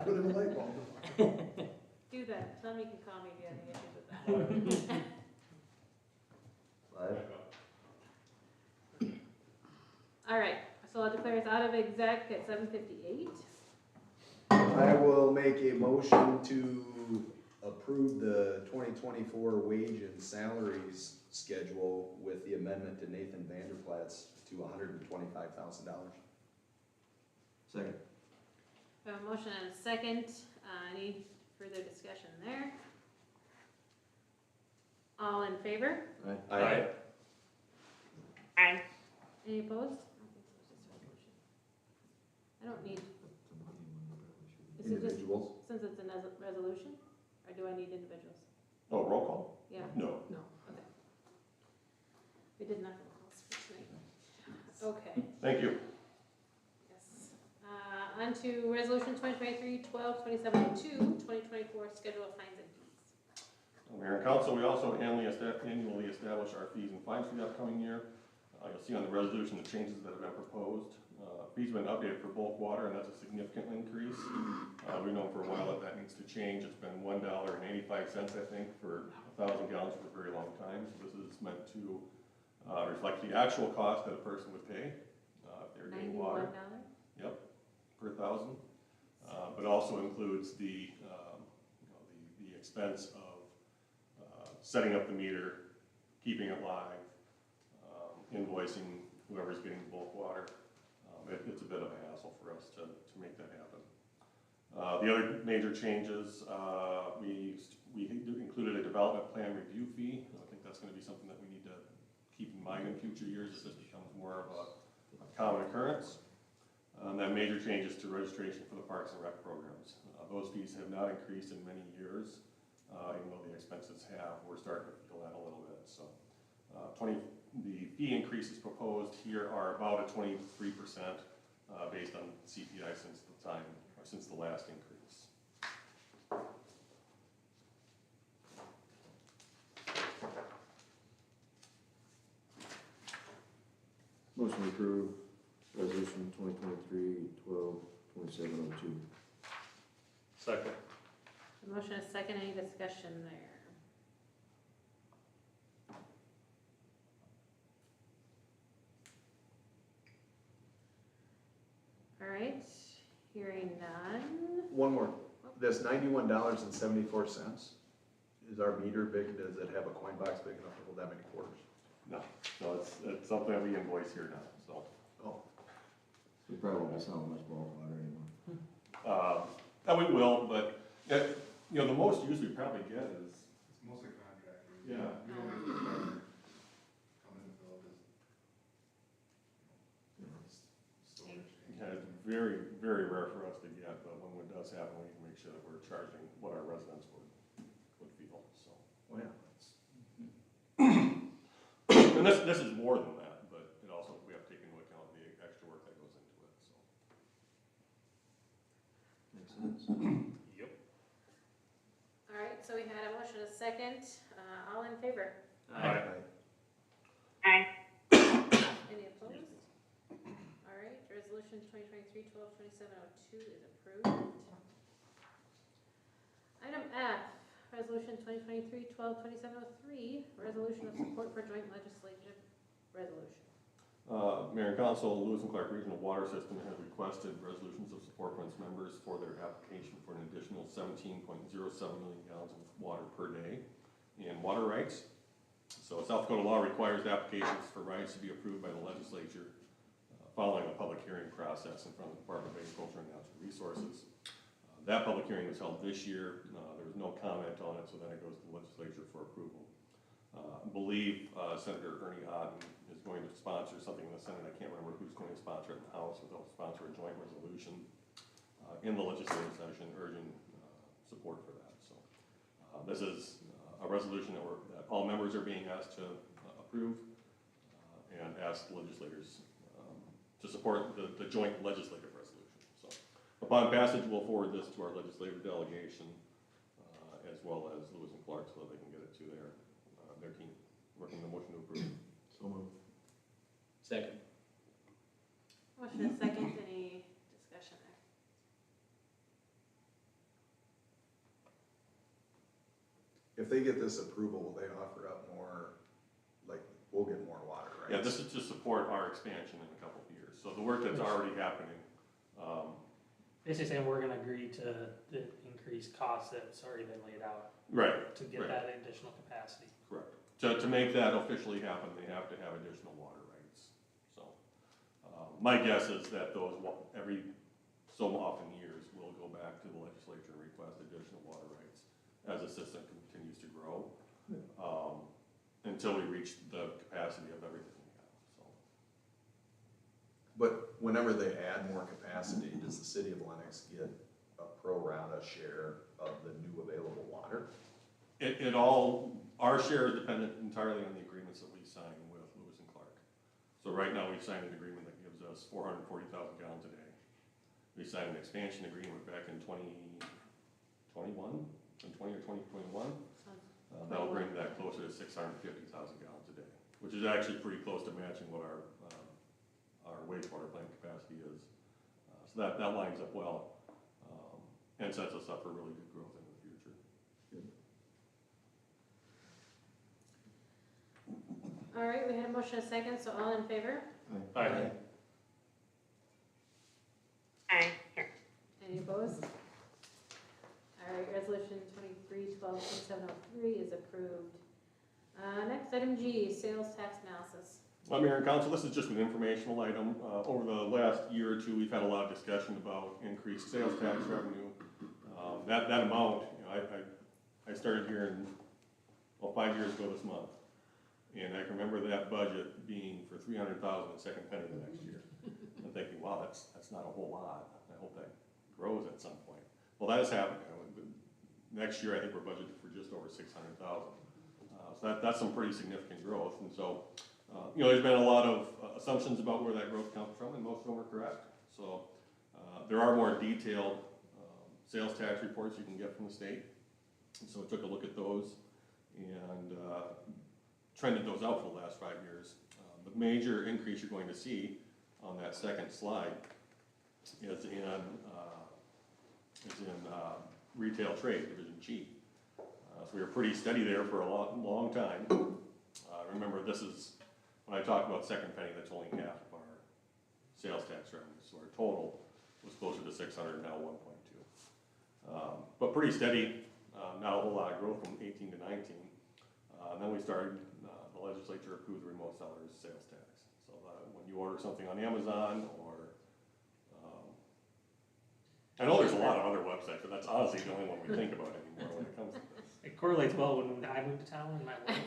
Put in a light bulb. Do that, tell me you can call me if you have any issues with that. All right, so I'll declare us out of exec at 7:58. I will make a motion to approve the 2024 wage and salaries schedule with the amendment to Nathan Vanderplat's to $125,000. Second. We have a motion and a second. Any further discussion there? All in favor? Aye. Aye. Any opposed? I don't think it's just a resolution. I don't need, is it just, Individuals? since it's a resolution, or do I need individuals? Oh, roll call? Yeah, No. okay. We did not roll calls for tonight. Okay, Thank you. yes. On to resolution 2023-12-2702, 2024 schedule of fines and fees. Mayor and council, we also annually establish our fees and fines for the upcoming year. You'll see on the resolution the changes that have been proposed. Fees have been updated for bulk water, and that's a significant increase. We've known for a while that that needs to change. It's been $1.85, I think, for 1,000 gallons for a very long time. So this is meant to reflect the actual cost that a person would pay if they're getting water. $91? Yep, per 1,000. But also includes the the expense of setting up the meter, keeping it live, invoicing whoever's getting the bulk water. It's a bit of a hassle for us to make that happen. The other major changes, we included a development plan review fee. I think that's going to be something that we need to keep in mind in future years as this becomes more of a common occurrence. That major changes to registration for the Parks and Rec programs. Those fees have not increased in many years, even though the expenses have. We're starting to feel that a little bit. So, the fee increases proposed here are about a 23% based on CPI since the last increase. Motion to approve resolution 2023-12-2702. Second. A motion and a second, any discussion there? All right, hearing none. One more. This $91.74, is our meter big? Does it have a coin box big enough to hold that many quarters? No, it's something that we invoice here now. So, Oh, We probably won't be selling much bulk water anymore. and we will, but the most use we probably get is It's mostly contractors. Yeah. You don't have to come in and fill this. Storage. it's very, very rare for us to get, but when it does happen, we can make sure that we're charging what our residents would feel. So, oh yeah. and this is more than that, but it also we have to take into account the extra work that goes into it. So. Makes sense. Yep. All right, so we had a motion and a second, all in favor? Aye. Any opposed? All right, resolution 2023-12-2702 is approved. Item F, resolution 2023-12-2703, resolution of support for joint legislative resolution. Mayor and Council, Lewis and Clark Regional Water System has requested resolutions of support from its members for their application for an additional 17.07 million gallons of water per day in water rights. So South Dakota law requires applications for rights to be approved by the legislature following a public hearing process in front of the Department of Agriculture and Natural Resources. That public hearing was held this year. There was no comment on it, so then it goes to the legislature for approval. I believe Senator Ernie Odden is going to sponsor something in the Senate. I can't remember who's going to sponsor it in the House, but they'll sponsor a joint resolution in the legislative session urging support for that. So this is a resolution that all members are being asked to approve and ask legislators to support the joint legislative resolution. So upon passage, we'll forward this to our legislative delegation as well as Lewis and Clark so that they can get it to their team. Working the motion to approve. So moved. Second. Motion and a second, any discussion there? if they get this approval, will they offer up more, like, we'll get more water, right? Yeah, this is to support our expansion in a couple of years. So the work that's already happening, Basically saying we're gonna agree to the increased cost that's already been laid out right, to get Right. that additional capacity. correct. To make that officially happen, they have to have additional water rights. So, my guess is that those, every so often years, we'll go back to the legislature and request additional water rights as the system continues to grow, until we reach the capacity of everything we have, so. But whenever they add more capacity, does the city of Lennox get a pro rata share of the new available water? It all, our share is dependent entirely on the agreements that we sign with Lewis and Clark. So right now, we've signed an agreement that gives us 440,000 gallons a day. We signed an expansion agreement back in 2021, in 20 or 2021. That'll bring that closer to 650,000 gallons a day, which is actually pretty close to matching what our wastewater plant capacity is. So that lines up well, and sets us up for really good growth in the future. All right, we had a motion and a second, so all in favor? Aye. Any opposed? All right, resolution 23-12-2703 is approved. Next, item G, sales tax analysis. Mayor and Council, this is just an informational item. Over the last year or two, we've had a lot of discussion about increased sales tax revenue. That amount, I started here 5 years ago this month. And I can remember that budget being for $300,000 in second penny the next year. I'm thinking, wow, that's not a whole lot. I hope that grows at some point. Well, that has happened. Next year, I think we're budgeted for just over 600,000. So that's some pretty significant growth. And so, there's been a lot of assumptions about where that growth comes from, and most of them are correct. So, there are more detailed sales tax reports you can get from the state. And so I took a look at those and trended those out for the last 5 years. The major increase you're going to see on that second slide is in retail trade, Division G. So we were pretty steady there for a long time. Remember, this is, when I talk about second penny, that's only half of our sales tax revenue. So our total was closer to 600, now 1.2. But pretty steady, not a whole lot of growth from 18 to 19. And then we started, the legislature approved the remote sellers sales tax. So when you order something on Amazon or, I know there's a lot of other websites, but that's honestly the only one we think about anymore when it comes to this. It correlates well when I moved to town and my wife.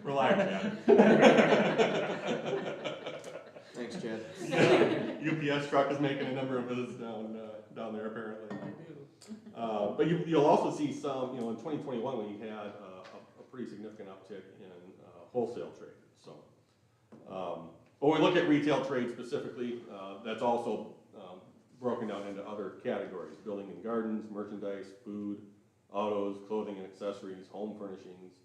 Relax, Chad. Thanks, Chad. UPS truck is making a number of visits down there apparently. I do. But you'll also see some, in 2021, we had a pretty significant uptick in wholesale trade, so. But when we look at retail trade specifically, that's also broken down into other categories: building and gardens, merchandise, food, autos, clothing and accessories, home furnishings,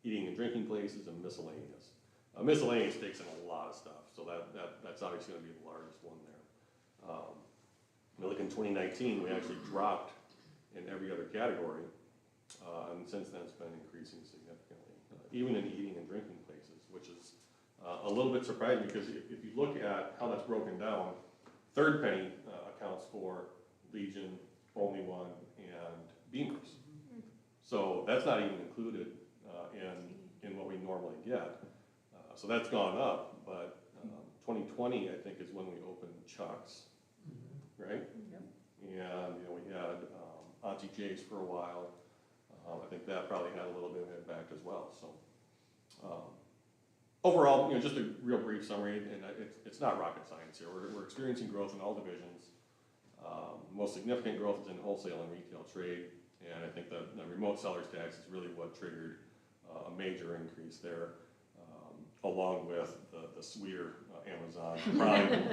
eating and drinking places, and miscellaneous. Miscellaneous takes in a lot of stuff, so that's obviously going to be the largest one there. Look, in 2019, we actually dropped in every other category, and since then it's been increasing significantly, even in eating and drinking places, which is a little bit surprising because if you look at how that's broken down, third penny accounts for Legion, Only One, and Beamers. So that's not even included in what we normally get. So that's gone up, but 2020, I think, is when we opened Chuck's, right? Yep. And, we had Auntie Jay's for a while. I think that probably had a little bit of impact as well, so. Overall, just a real brief summary, and it's not rocket science here. We're experiencing growth in all divisions. Most significant growth is in wholesale and retail trade, and I think the remote sellers tax is really what triggered a major increase there, along with the sweeter Amazon Prime.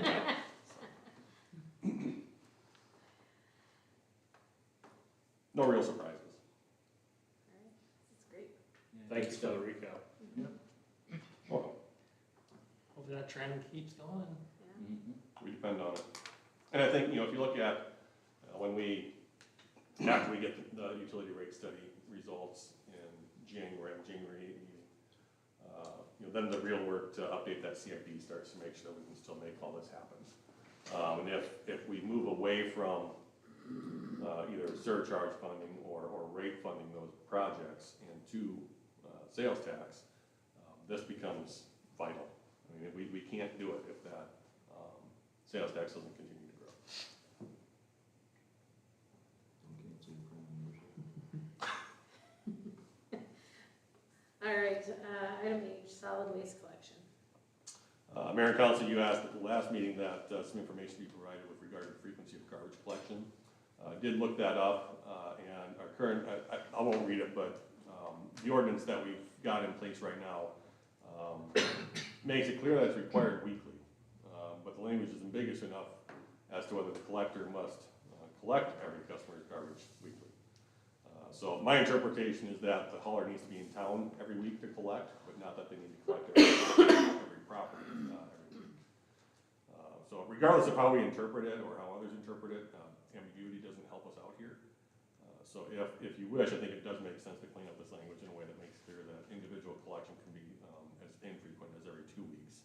No real surprises. That's great. Thanks for the recap. Welcome. Hopefully that trend keeps going. Yeah. We depend on it. And I think, if you look at when we after we get the utility rate study results in January 8th meeting. Then the real work to update that CIP starts to make sure that we can still make all this happen. And if we move away from either surcharge funding or rate funding those projects and to sales tax, this becomes vital. I mean, we can't do it if that sales tax doesn't continue to grow. All right, item H, solid waste collection. Mayor and Council, you asked at the last meeting that some information be provided with regard to the frequency of garbage collection. Did look that up, and our current, I won't read it, but the ordinance that we've got in place right now makes it clear that it's required weekly. But the language is ambiguous enough as to whether the collector must collect every customer's garbage weekly. So my interpretation is that the hauler needs to be in town every week to collect, but not that they need to collect every property every week. So regardless of how we interpret it or how others interpret it, ambiguity doesn't help us out here. So if you wish, I think it does make sense to clean up this language in a way that makes clear that individual collection can be as infrequent as every 2 weeks,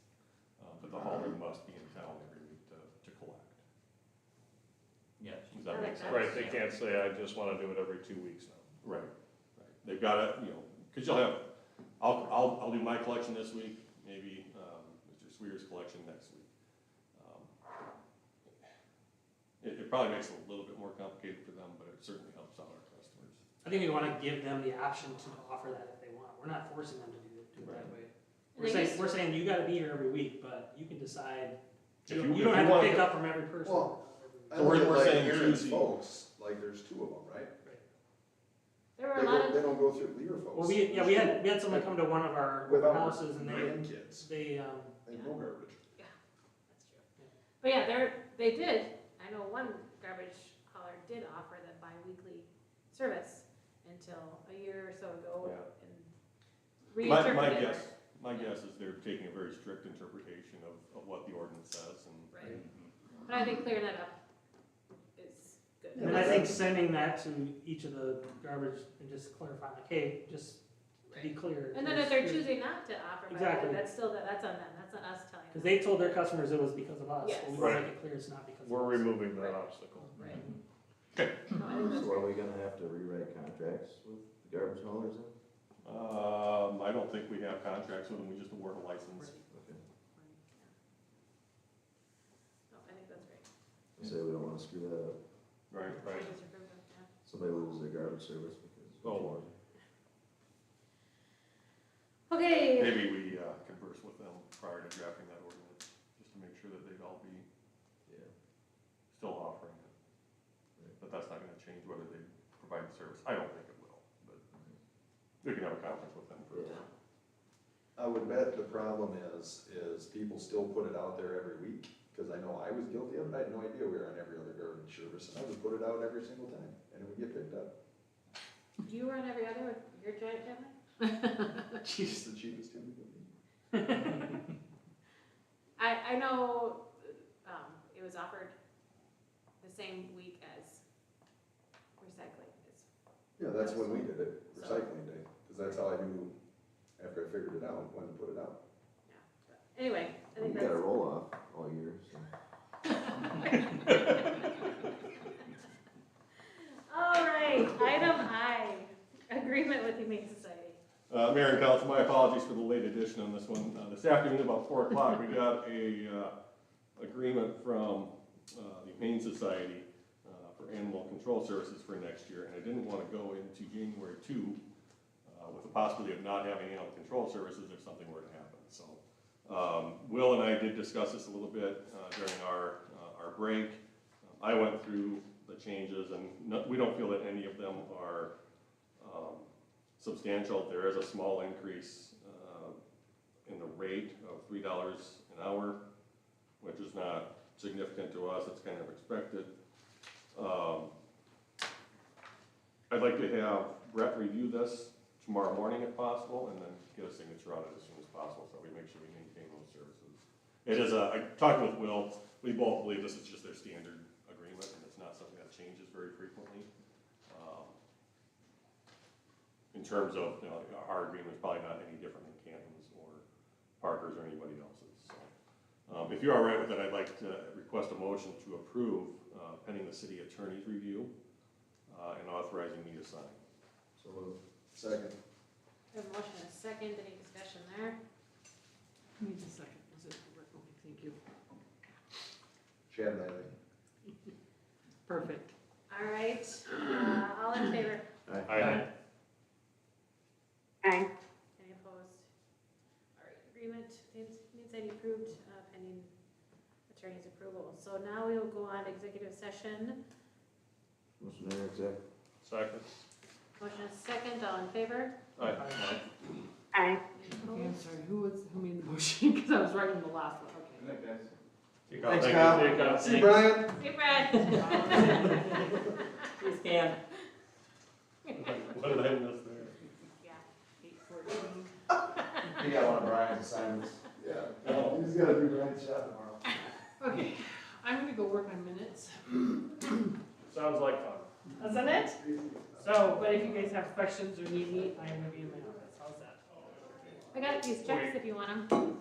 but the hauler must be in town every week to collect. Yes. Does that make sense? Right, they can't say, I just wanna do it every 2 weeks now. Right. They've got to, because you'll have, I'll do my collection this week, maybe Mr. Sweer's collection next week. It probably makes it a little bit more complicated for them, but it certainly helps out our customers. I think we wanna give them the option to offer that if they want. We're not forcing them to do it that way. We're saying you gotta be here every week, but you can decide, you don't have to pick up from every person. Well, I So look we're at like saying Aaron's choosy. folks, like there's 2 of them, right? There were They a lot don't, they of, don't go through your folks. Well, we had someone come to one of our Without houses and grandkids, they, they no garbage. that's true. But yeah, they did, I know one garbage hauler did offer the bi-weekly service until a year or so ago Yeah. and My reinterpreted guess, it. my guess is they're taking a very strict interpretation of what the ordinance says and. Right. But I think clearing that up is good. and I think sending that to each of the garbage and just clarifying, like, hey, just to be clear. And then if they're choosing not to offer by Exactly. that's still, that's on them, that's not us telling them. Because they told their customers it was because of us. Yes. Well, we want to Right. make it clear it's not because of us. We're removing that Right. obstacle. Right. Okay. No, I think that's So are great. we gonna have to rewrite contracts with the garbage haulers then? I don't think we have contracts with them, we just award a license. Okay. No, I think that's great. Say we don't wanna screw that up. Right. Right. Just approve it, yeah. Somebody loses their garbage service because. Oh. Okay, Maybe we converse with them prior to drafting that ordinance, just to make sure that they'd all be Yeah. still offering it. Right. But that's not gonna change whether they provide the service, I don't think it will, but we can have a conference with them first. Yeah. I would bet the problem is people still put it out there every week, because I know I was guilty of it, I had no idea we were on every other garbage service, and I would put it out every single time, and it would get picked up. you were on every other with your giant family? It's the cheapest thing we could be. I know, it was offered the same week as recycling is. Yeah, that's when we did it, recycling day, because that's how I knew, after I figured it out, when to put it out. Anyway, I You think got a that's. roll off all year, so. All right, item I, agreement with Humane Society. Mayor and Council, my apologies for the late addition on this one. This afternoon, about 4 o'clock, we got a agreement from the Humane Society for animal control services for next year, and I didn't want to go into January 2 with the possibility of not having animal control services if something were to happen. So Will and I did discuss this a little bit during our break. I went through the changes, and we don't feel that any of them are substantial. There is a small increase in the rate of $3 an hour, which is not significant to us, it's kind of expected. I'd like to have Brett review this tomorrow morning if possible, and then get a signature on it as soon as possible, so we make sure we maintain those services. It is I talked with Will, we both believe this is just their standard agreement, and it's not something that changes very frequently. in terms of, our agreement is probably not any different than Canton's or Parker's or anybody else's, so. If you're all right with it, I'd like to request a motion to approve, pending the city attorney's review, and authorizing me to sign. So moved. Second. We have a motion and a second, any discussion there? Who needs a second? Was it, okay, thank you. Chad Lally. Perfect. All right, all in favor? Aye. Any opposed? All right, agreement needs to be approved, pending attorney's approval. So now we will go on to executive session. Motion there, exec. Second. Motion is second, all in favor? Aye. Any Okay, I'm opposed? sorry, who made the motion? Because I was writing the last one, okay. Good night, guys. Thanks, Thank Kyle. you. See you, Kyle. See you, Brian. Hey, Brad. Please stand. What did I miss there? Yeah, 8:14. You got one of Brian's assignments. Yeah. He's gotta do Brian's job tomorrow. Okay, I'm gonna go work on minutes. Sounds like fun. Isn't it? So, but if you guys have questions or need me, I'm gonna be in my office. How's that? I got these checks if you want them.